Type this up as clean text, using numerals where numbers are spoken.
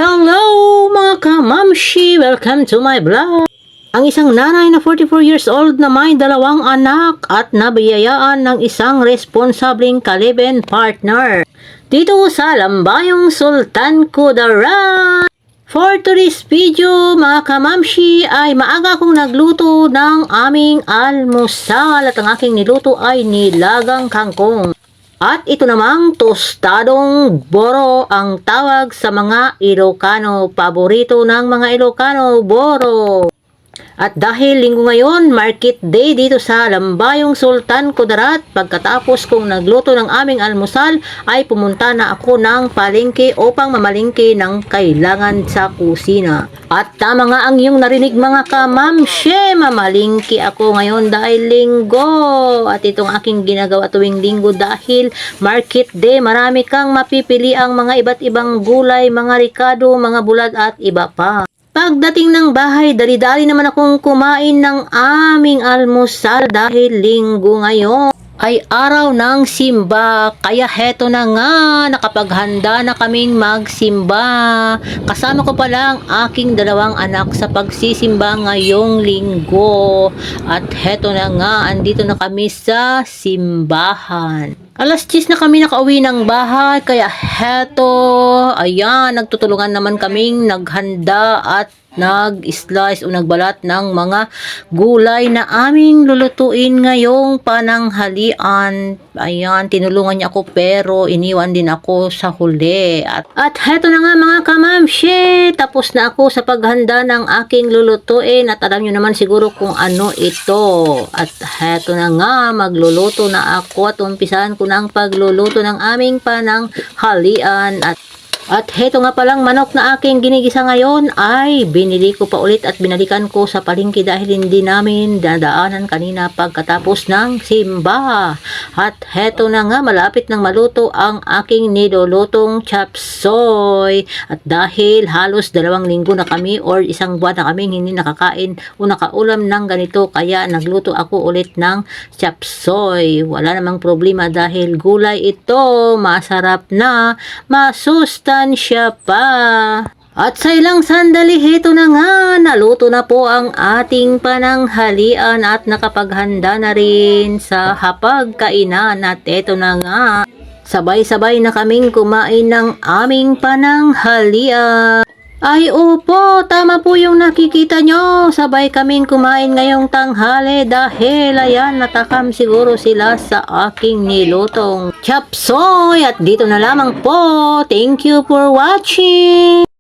Hello mga kamamshi! Welcome to my vlog! Ang isang nanay na 44 years old na may dalawang anak at nabiyayaan ng isang responsableng ka-live-in partner dito sa Lambayong Sultan Kudarat. For today's video mga kamamshi ay maaga akong nagluto ng aming almusal at ang aking niluto ay nilagang kangkong. At ito namang tostadong boro ang tawag sa mga Ilocano. Paborito ng mga Ilocano, boro. At dahil linggo ngayon, market day dito sa Lambayong Sultan Kudarat, pagkatapos kong nagluto ng aming almusal, ay pumunta na ako ng palengke upang mamalingke ng kailangan sa kusina. At tama nga ang iyong narinig mga kamamshe, mamalingke ako ngayon dahil linggo. At itong aking ginagawa tuwing linggo dahil market day, marami kang mapipili ang mga iba't ibang gulay, mga ricado, mga bulad at iba pa. Pagdating ng bahay, dali-dali naman akong kumain ng aming almusal dahil linggo ngayon ay araw ng simba. Kaya heto na nga, nakapaghanda na kaming magsimba. Kasama ko pala ang aking dalawang anak sa pagsisimba ngayong linggo. At heto na nga, andito na kami sa simbahan. Alas 10 na kami nakauwi ng bahay, kaya heto, ayan, nagtutulungan naman kaming naghanda at nag-slice o nagbalat ng mga gulay na aming lulutuin ngayong pananghalian. Ayan, tinulungan niya ako pero iniwan din ako sa huli. At heto na nga mga kamamshe, tapos na ako sa paghanda ng aking lulutuin at alam nyo naman siguro kung ano ito. At heto na nga, magluluto na ako at umpisahan ko ng pagluluto ng aming pananghalian. At heto nga palang manok na aking ginigisa ngayon ay binili ko pa ulit at binalikan ko sa palengke dahil hindi namin dadaanan kanina pagkatapos ng simba. At heto na nga, malapit nang maluto ang aking nilulutong chop suey. At dahil halos 2 linggo na kami or 1 buwan na kami hindi nakakain o nakaulam ng ganito, kaya nagluto ako ulit ng chop suey. Wala namang problema dahil gulay ito, masarap na, masustansya pa. At sa ilang sandali, heto na nga, naluto na po ang ating pananghalian at nakapaghanda na rin sa hapagkainan. At heto na nga, sabay-sabay na kaming kumain ng aming pananghalian. Ay opo, tama po yung nakikita nyo. Sabay kaming kumain ngayong tanghali dahil ayan, natakam siguro sila sa aking nilutong chop suey. At dito na lamang po. Thank you for watching.